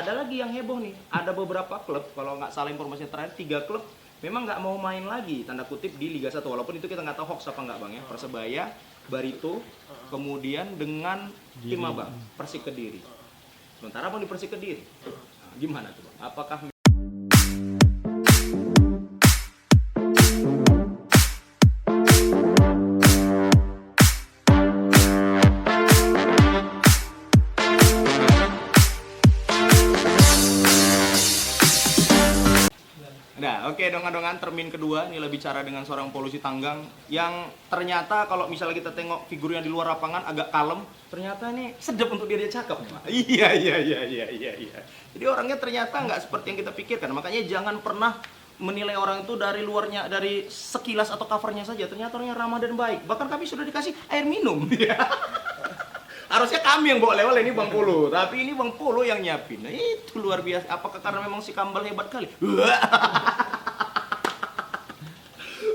ada lagi yang heboh nih. Ada beberapa klub, kalau nggak salah informasinya terakhir 3 klub memang nggak mau main lagi tanda kutip di Liga 1, walaupun itu kita nggak tahu hoax apa nggak bang ya. Persebaya, Barito, kemudian dengan tim abang Persik Kediri. Sementara abang di Persik Kediri, nah, gimana tuh bang? Apakah Nah, oke, dongan-dongan termin kedua nih bicara dengan seorang Polusi Tanggang yang ternyata kalau misalnya kita tengok figurnya di luar lapangan agak kalem, ternyata ini sedap untuk dia cakep. Iya. Jadi orangnya ternyata nggak seperti yang kita pikirkan. Makanya jangan pernah menilai orang itu dari luarnya, dari sekilas atau covernya saja. Ternyata orangnya ramah dan baik. Bahkan kami sudah dikasih air minum. Harusnya kami yang bawa lewat, ini Bang Polo, tapi ini Bang Polo yang nyiapin. Nah, itu luar biasa. Apakah karena memang si Kambal hebat kali?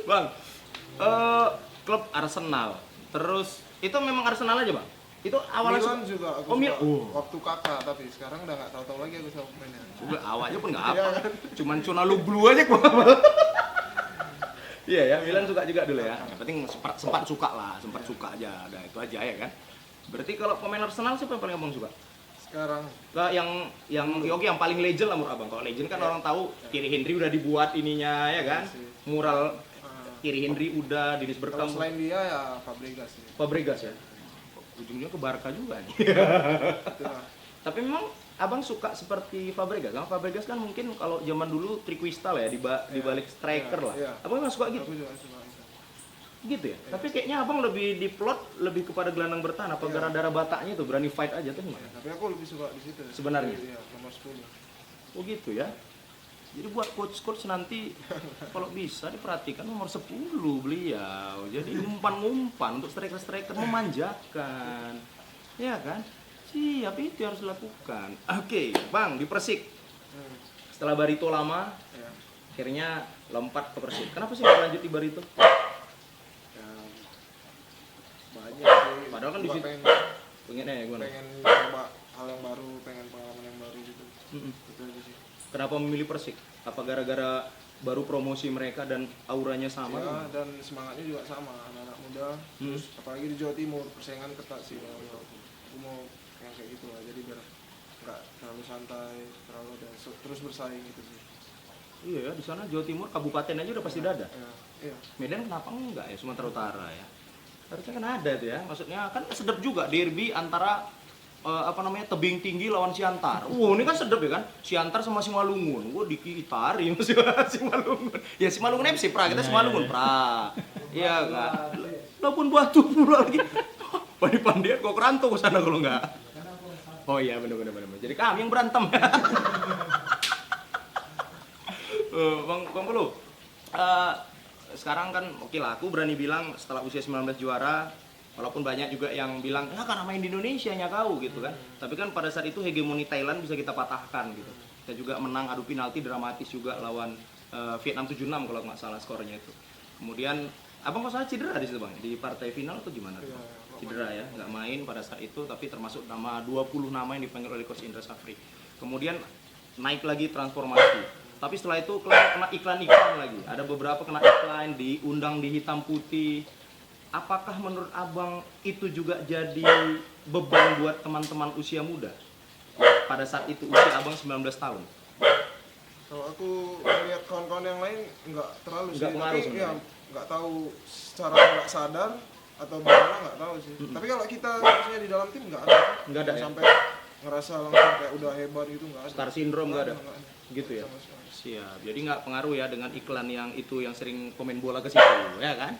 Bang, klub Arsenal. Terus itu memang Arsenal aja, Bang? Itu awalnya Milan juga aku waktu kakak, tapi sekarang udah nggak tahu-tahu lagi aku sama pemainnya. Juga awalnya pun nggak apa, cuman Cunalu Blue aja gua. Iya ya, Milan suka juga dulu ya. Yang penting sempat suka lah, sempat suka aja. Udah itu aja ya kan. Berarti kalau pemain Arsenal siapa yang paling abang suka? Sekarang Nah, yang paling legend lah menurut abang. Kalau legend kan orang tahu Thierry Henry udah dibuat ininya ya kan. Mural Thierry Henry udah, Dennis kalau Bergkamp. selain dia ya Fabregas sih. Fabregas ya. Ujungnya ke Barca juga nih. Tapi memang abang suka seperti Fabregas. Karena Fabregas kan mungkin kalau zaman dulu triquista lah ya, di balik striker lah. Abang memang suka gitu. Aku juga suka itu. Gitu ya. Tapi kayaknya abang lebih diplot lebih kepada gelandang bertahan apa gara-gara Bataknya tuh berani fight aja tuh gimana? Tapi aku lebih suka di situ. Sebenarnya? Iya, nomor 10. Oh gitu ya. Jadi buat coach nanti kalau bisa diperhatikan nomor 10 beliau. Jadi umpan-umpan untuk striker-striker memanjakan. Ya kan? Siap, itu yang harus dilakukan. Oke, Bang, di Persik. Setelah Barito lama, akhirnya lompat ke Persik. Kenapa sih nggak lanjut di Barito? Banyak sih. Padahal kan di situ pengen coba hal yang baru, pengen pengalaman yang baru gitu. Betul aja sih. Kenapa memilih Persik? Apa gara-gara baru promosi mereka dan auranya sama? Ya, dan semangatnya juga sama, anak-anak muda. Terus apalagi di Jawa Timur persaingan ketat sih. Aku mau yang kayak gitu lah. Jadi biar nggak terlalu santai, terus bersaing gitu sih. Iya ya, di sana Jawa Timur kabupaten aja udah pasti ada. Iya. Medan kenapa enggak ya, Sumatera Utara ya? Harusnya kan ada tuh ya. Maksudnya kan sedap juga derby antara tebing tinggi lawan Siantar. Ini kan sedap ya kan. Siantar sama Simalungun. Dikitari sama Simalungun. Ya Simalungun FC Pra, kita Simalungun Pra. Iya kan. Labuan Batu pula lagi. Pandai-pandai kok kerantau ke sana kalau enggak. Oh iya benar. Jadi kami yang berantem. Bang Polo. Sekarang kan oke lah, aku berani bilang setelah usia 19 juara, walaupun banyak juga yang bilang karena main di Indonesia nya kau gitu kan. Tapi kan pada saat itu hegemoni Thailand bisa kita patahkan gitu. Kita juga menang adu penalti dramatis juga lawan Vietnam 7-6 kalau nggak salah skornya itu. Kemudian abang kok salah cedera di situ bang, di partai final atau gimana? Cedera ya, nggak main pada saat itu, tapi termasuk nama 20 nama yang dipanggil oleh Coach Indra Safri. Kemudian naik lagi transformasi. Tapi setelah itu kena iklan-iklan lagi. Ada beberapa kena iklan, diundang di hitam putih. Apakah menurut abang itu juga jadi beban buat teman-teman usia muda? Pada saat itu usia abang 19 tahun. Kalau aku melihat kawan-kawan yang lain nggak terlalu sih. Tapi ya nggak tahu secara nggak sadar atau bagaimana nggak tahu sih. Tapi kalau kita maksudnya di dalam tim nggak ada. Nggak ada sampai ngerasa langsung kayak udah hebat gitu nggak ada. Star syndrome nggak ada. Gitu ya. Sama. Siap. Jadi nggak pengaruh ya dengan iklan yang sering komen bola ke situ, ya kan?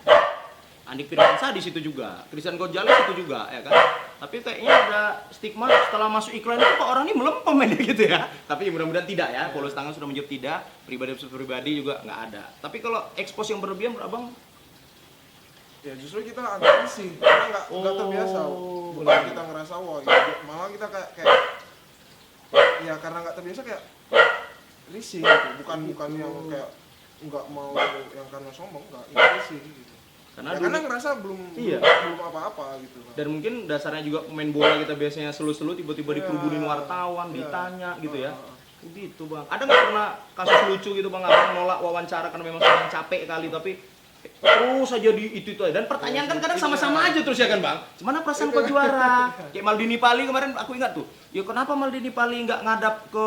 Andik Firmansyah di situ juga, Christian Gonzalez itu juga, ya kan? Tapi kayaknya ada stigma setelah masuk iklan itu kok orang ini melempem aja gitu ya. Tapi mudah-mudahan tidak ya. Polo Tangan sudah menjawab tidak. Pribadi juga nggak ada. Tapi kalau expose yang berlebihan, menurut abang? Ya justru kita agak risih, karena nggak terbiasa. Bukan kita ngerasa wah, malah kita kayak ya karena nggak terbiasa kayak risih gitu. Bukan yang kayak nggak mau yang karena sombong, nggak risih gitu. karena ngerasa belum apa-apa gitu. Dan mungkin dasarnya juga pemain bola kita biasanya selu-selu tiba-tiba dikerubunin wartawan, ditanya gitu ya. Gitu bang. Ada nggak pernah kasus lucu gitu bang, abang nolak wawancara karena memang sedang capek kali tapi terus aja di itu aja. Dan pertanyaan kan kadang sama-sama aja terus ya kan bang. Gimana perasaan kau juara? Kayak Maldini Pali kemarin aku ingat tuh. Ya kenapa Maldini Pali nggak ngadap ke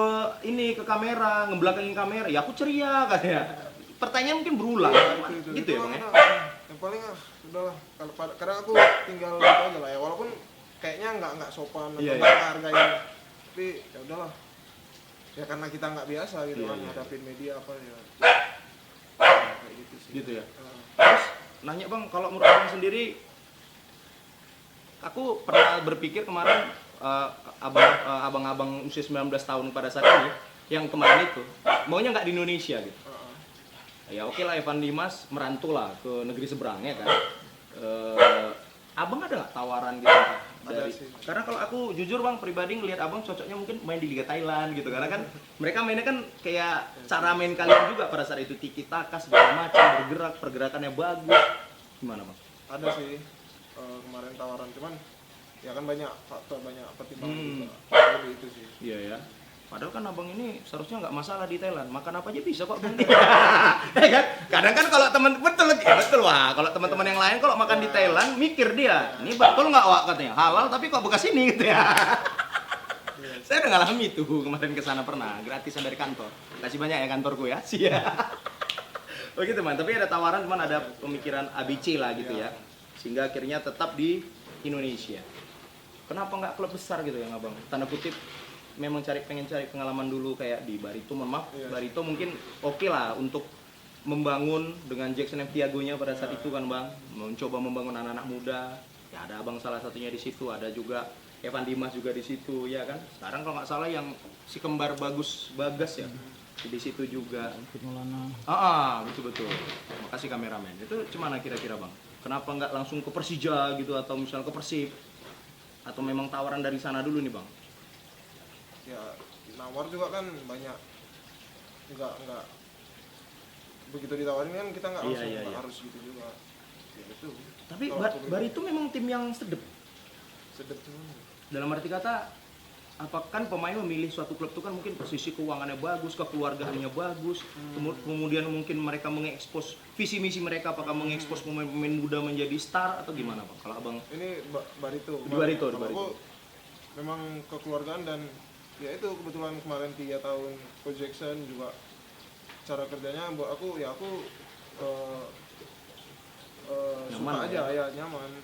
kamera, ngebelakangin kamera? Ya aku ceria katanya. Pertanyaan mungkin berulang. Gitu ya bang ya. Yang paling udahlah. Kalau kadang aku tinggal gitu aja lah ya. Walaupun kayaknya nggak sopan atau nggak hargain. Tapi ya udahlah. Ya karena kita nggak biasa gitu kan ngadapin media apa ya. Kayak gitu sih. Gitu ya. Terus nanya bang, kalau menurut abang sendiri, aku pernah berpikir kemarin abang-abang usia 19 tahun pada saat ini, yang kemarin itu maunya nggak di Indonesia gitu. Ya oke lah Evan Dimas merantau lah ke negeri seberang ya kan. Abang ada nggak tawaran gitu dari? Karena kalau aku jujur bang pribadi ngelihat abang cocoknya mungkin main di Liga Thailand gitu, karena kan mereka mainnya kan kayak cara main kalian juga pada saat itu tiki taka segala macam, bergerak, pergerakannya bagus. Gimana bang? Ada sih kemarin tawaran, cuman ya kan banyak faktor, banyak pertimbangan juga. Jadi itu sih. Iya ya. Padahal kan abang ini seharusnya nggak masalah di Thailand, makan apa aja bisa kok bang. Ya kan? Kadang kan kalau betul wah, kalau teman-teman yang lain kalau makan di Thailand mikir dia, ini betul nggak wak katanya halal tapi kok bekas ini gitu ya. Saya udah ngalami tuh kemarin kesana pernah, gratisan dari kantor. Kasih banyak ya kantorku ya. Oh gitu man, tapi ada tawaran cuman ada pemikiran ABC lah gitu ya. Sehingga akhirnya tetap di Indonesia. Kenapa nggak klub besar gitu ya abang? Tanda kutip memang pengen cari pengalaman dulu kayak di Barito, Barito mungkin oke lah untuk membangun dengan Jackson M. Tiago-nya pada saat itu kan bang, mencoba membangun anak-anak muda. Ya ada abang salah satunya di situ, ada juga Evan Dimas juga di situ ya kan. Sekarang kalau nggak salah yang si kembar Bagas ya di situ juga. Betul. Makasih kameramen. Itu gimana kira-kira bang? Kenapa nggak langsung ke Persija gitu atau misalnya ke Persib? Atau memang tawaran dari sana dulu nih bang? Ya nawar juga kan banyak, nggak begitu ditawarin kan kita nggak langsung harus gitu juga ya itu. Tapi Barito memang tim yang sedep tuh dalam arti kata apa, kan pemain memilih suatu klub itu kan mungkin posisi keuangannya bagus, kekeluargaannya bagus, kemudian mungkin mereka mengekspos visi misi mereka, apakah mengekspos pemain-pemain muda menjadi star atau gimana bang? Kalau abang ini Barito. Barito. Memang kekeluargaan dan ya itu kebetulan kemarin 3 tahun Coach Jackson juga cara kerjanya buat aku suka aja ya nyaman.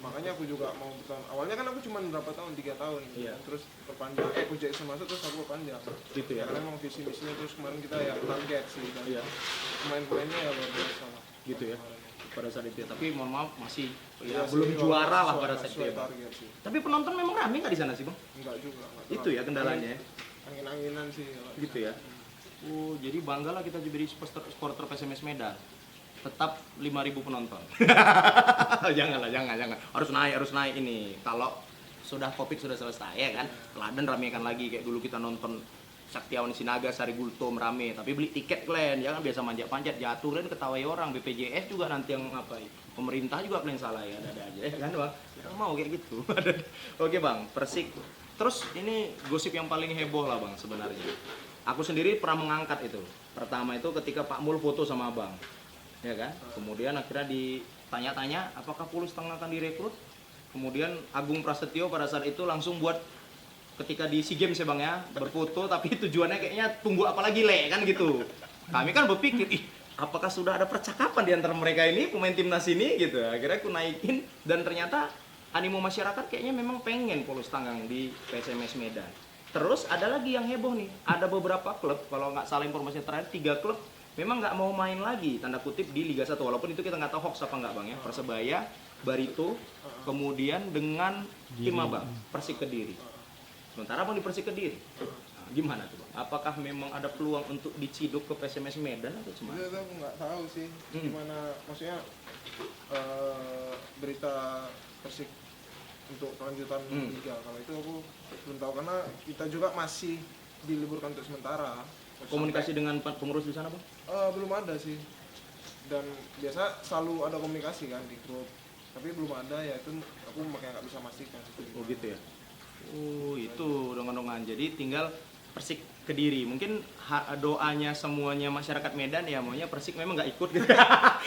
Makanya aku juga mau bertahan. Awalnya kan aku cuma berapa tahun, 3 tahun terus perpanjang, Coach Jackson masuk terus aku perpanjang gitu ya. Karena memang visi misinya terus kemarin kita ya target sih dan pemain-pemainnya ya luar biasa lah gitu ya pada saat itu. Tapi mohon maaf masih belum juara lah pada saat itu ya, tapi penonton memang rame nggak di sana sih bang? Enggak juga. Itu ya kendalanya. Angin-anginan sih. Gitu ya. Jadi banggalah kita jadi supporter PSMS Medan. Tetap 5.000 penonton. jangan. Harus naik ini. Kalau sudah Covid sudah selesai ya kan. Teladan ramekan lagi kayak dulu kita nonton Saktiawan Sinaga, Sari Gultom rame, tapi beli tiket kalian, jangan biasa manjat-manjat jatuh kalian ketawai orang. BPJS juga nanti yang ngapain? Pemerintah juga kalian salah ya, ada aja ya kan bang. Kita mau kayak gitu. Oke bang, Persik. Terus ini gosip yang paling heboh lah bang sebenarnya. Aku sendiri pernah mengangkat itu. Pertama itu ketika Pak Mul foto sama abang, ya kan. Kemudian akhirnya ditanya-tanya apakah Pulus Tengah akan direkrut. Kemudian Agung Prasetyo pada saat itu langsung buat ketika di SEA Games ya bang ya, berfoto tapi tujuannya kayaknya tunggu apa lagi le kan gitu. Kami kan berpikir, apakah sudah ada percakapan di antara mereka ini pemain timnas ini gitu. Akhirnya aku naikin dan ternyata animo masyarakat kayaknya memang pengen Pulus Tanggang di PSMS Medan. Terus ada lagi yang heboh nih, ada beberapa klub, kalau nggak salah informasi terakhir 3 klub memang nggak mau main lagi tanda kutip di Liga 1, walaupun itu kita nggak tahu hoax apa nggak bang ya. Persebaya, Barito, kemudian dengan tim abang Persik Kediri. Sementara abang di Persik Kediri, gimana tuh bang? Apakah memang ada peluang untuk diciduk ke PSMS Medan atau gimana? Itu aku nggak tahu sih, gimana maksudnya berita Persik untuk kelanjutan liga. Kalau itu aku belum tahu karena kita juga masih diliburkan untuk sementara. Komunikasi dengan pengurus di sana bang? Belum ada sih. dan biasa selalu ada komunikasi kan di grup, tapi belum ada, ya itu aku makanya nggak bisa memastikan. Oh gitu ya. Oh itu dongan-dongan. Jadi tinggal Persik Kediri. Mungkin doanya semuanya masyarakat Medan ya maunya Persik memang nggak ikut gitu.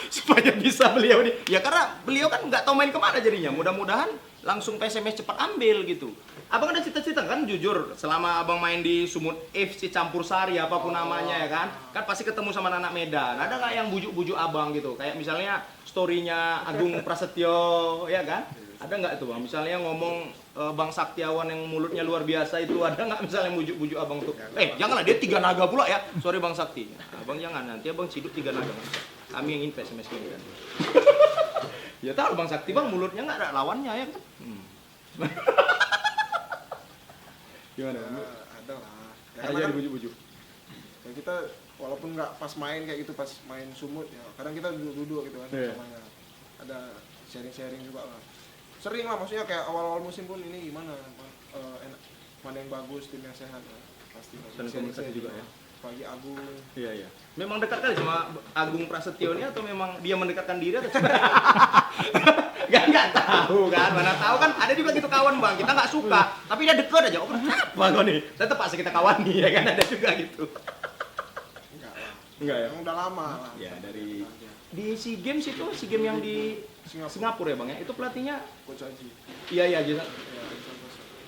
Supaya bisa beliau nih. Ya karena beliau kan nggak tahu main kemana jadinya. Mudah-mudahan langsung PSMS cepat ambil gitu. Abang ada cita-cita kan jujur selama abang main di Sumut FC Campur Sari apapun namanya ya kan. Kan pasti ketemu sama anak Medan. Ada nggak yang bujuk-bujuk abang gitu? Kayak misalnya story-nya Agung Prasetyo ya kan? Ada nggak itu bang? Misalnya ngomong Bang Saktiawan yang mulutnya luar biasa itu ada nggak misalnya bujuk-bujuk abang tuh? Janganlah dia 3 naga pula ya. Sorry Bang Sakti. Abang jangan nanti abang ciduk 3 naga. Bang. Kami yang invest SMS ini kan. Ya tahu Bang Sakti bang mulutnya nggak ada lawannya ya kan? Gimana? Ada lah. Ya, Ada jadi bujuk-bujuk. Ya kita walaupun nggak pas main kayak gitu, pas main Sumut ya kadang kita duduk-duduk gitu kan samanya. Ada sharing-sharing juga lah. Sering lah, maksudnya kayak awal-awal musim pun ini gimana, enak, mana yang bagus, tim yang sehat ya. Pasti Sering komunikasi juga ya. Pagi Agung. Iya. Memang dekat kali sama Agung Prasetyo ini atau memang dia mendekatkan diri atau nggak tahu kan, mana tahu kan ada juga gitu kawan bang, kita nggak suka tapi dia deket aja. Oh kenapa kau nih? Tetap pasti kita kawani ya kan, ada juga gitu. Enggak ya? Yang udah lama lah. Ya dari di SEA Games itu, SEA Games yang di Singapura ya bang ya, itu pelatihnya Coach Aji. Iya Ya,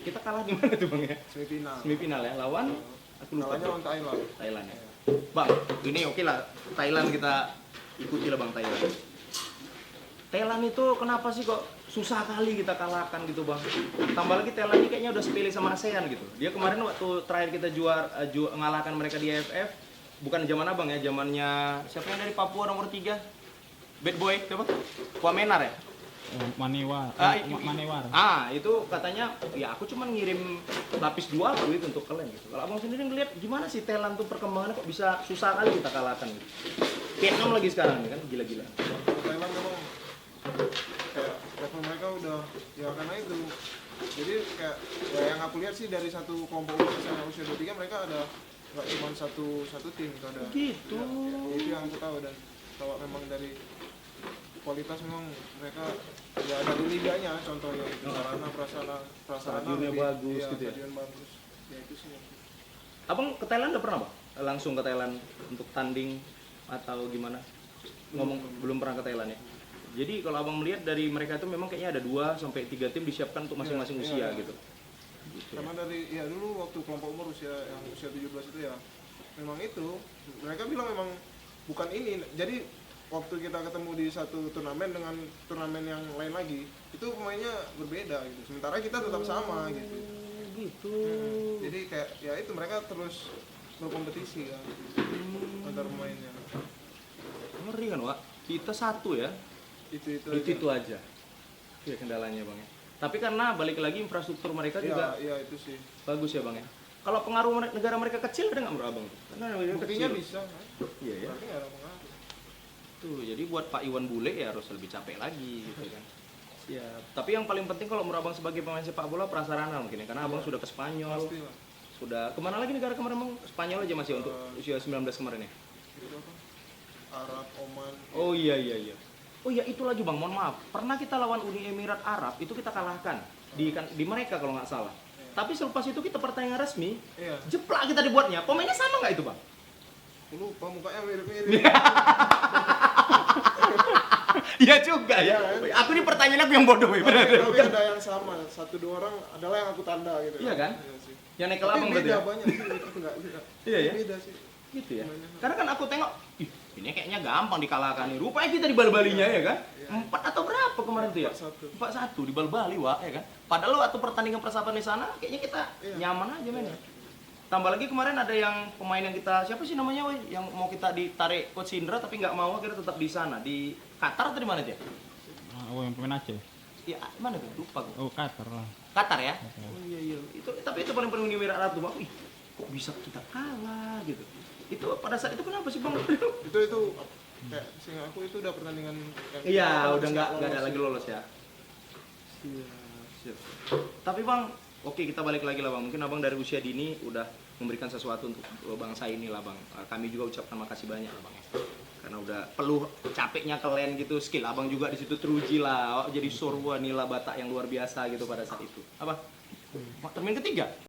kita kalah di mana tuh bang ya? Semifinal Ya lawan aku lupa. Kalahnya lawan Thailand. Thailand ya. Bang, ini oke lah Thailand kita ikuti lah bang Thailand. Thailand itu kenapa sih kok susah kali kita kalahkan gitu bang? Tambah lagi Thailand ini kayaknya udah sepele sama ASEAN gitu. Dia kemarin waktu terakhir kita ngalahkan mereka di AFF, bukan zaman abang ya, zamannya siapa yang dari Papua nomor 3? Bad boy, siapa? Wamenar ya? Manewar. Itu katanya ya aku cuma ngirim lapis 2 gitu untuk kalian gitu. Kalau abang sendiri ngeliat gimana sih Thailand tuh perkembangannya kok bisa susah kali kita kalahkan gitu. Vietnam lagi sekarang nih kan gila-gila. Thailand memang kayak level mereka udah ya karena itu. Jadi kayak ya yang aku lihat sih dari satu kelompok yang usia 23 mereka ada nggak cuma satu tim itu ada. Gitu. Ya, itu yang aku tahu, dan kalau memang dari kualitas memang mereka ya dari liganya contohnya itu prasarana Stadionnya bagus ya, gitu ya. stadion bagus. Ya itu sih. Abang ke Thailand udah pernah bang? Langsung ke Thailand untuk tanding atau gimana? Belum pernah ke Thailand ya. Jadi kalau abang melihat dari mereka itu memang kayaknya ada 2 sampai 3 tim disiapkan untuk masing-masing usia gitu. Karena dari ya dulu waktu kelompok umur usia 17 itu ya memang itu mereka bilang memang bukan ini. Jadi waktu kita ketemu di satu turnamen dengan turnamen yang lain lagi itu pemainnya berbeda gitu. Sementara kita tetap sama gitu. Gitu. Jadi kayak ya itu mereka terus berkompetisi kan antar pemainnya. Ngeri kan Wak? Kita satu ya. Itu aja. Ya kendalanya bang ya. Tapi karena balik lagi infrastruktur mereka juga itu sih bagus ya bang ya. Kalau pengaruh negara mereka kecil ada nggak menurut abang? Karena mereka buktinya kecil. bisa kan? Iya ya. Berarti nggak ada pengaruh. Tuh, jadi buat Pak Iwan Bule ya harus lebih capek lagi gitu kan. Ya, tapi yang paling penting kalau menurut abang sebagai pemain sepak bola prasarana mungkin ya, karena abang sudah ke Spanyol. Pastilah. Sudah kemana lagi negara kemarin bang? Spanyol aja masih untuk usia 19 kemarin ya? Itu apa? Arab, Oman. Oh iya. Oh iya itu lagi bang, mohon maaf. Pernah kita lawan Uni Emirat Arab, itu kita kalahkan di mereka kalau nggak salah. Tapi selepas itu kita pertandingan resmi, jeplak kita dibuatnya. Pemainnya sama nggak itu bang? Aku lupa mukanya mirip-mirip. Iya juga ya. Aku ini pertanyaan aku yang bodoh ya. Tapi ada yang sama, 1-2 orang adalah yang aku tanda gitu. Iya kan? Iya sih. Yang naik ke labang berarti beda ya? banyak sih, enggak. Iya ya? Beda sih. Gitu ya. Karena kan aku tengok, ini kayaknya gampang dikalahkan nih. Rupanya kita di bal-balinya ya kan? 4 atau berapa kemarin tuh ya? 4-1 di bal-bali Wak ya kan? Padahal waktu pertandingan persahabatan di sana kayaknya kita nyaman aja mainnya. Tambah lagi kemarin ada yang pemain yang kita siapa sih namanya woy? Yang mau kita ditarik Coach Indra tapi nggak mau akhirnya tetap di sana di Qatar atau di mana dia? Oh, yang pemain Aceh. Ya mana tuh? Lupa gue. Oh, Qatar lah. Qatar ya? Oh iya. Tapi itu paling Uni Emirat Arab tuh bang. Wih, kok bisa kita kalah gitu? Itu pada saat itu kenapa sih bang? Itu kayak seingat aku itu udah pertandingan yang Iya, udah nggak ada lagi lolos ya. Siap. Tapi bang, oke kita balik lagi lah bang. Mungkin abang dari usia dini udah memberikan sesuatu untuk bangsa ini lah bang. Kami juga ucapkan makasih banyak lah bang. karena udah peluh capeknya kalian gitu. Skill abang juga di situ teruji lah, jadi Sorwa Nila Batak yang luar biasa gitu pada saat itu. Apa termin ketiga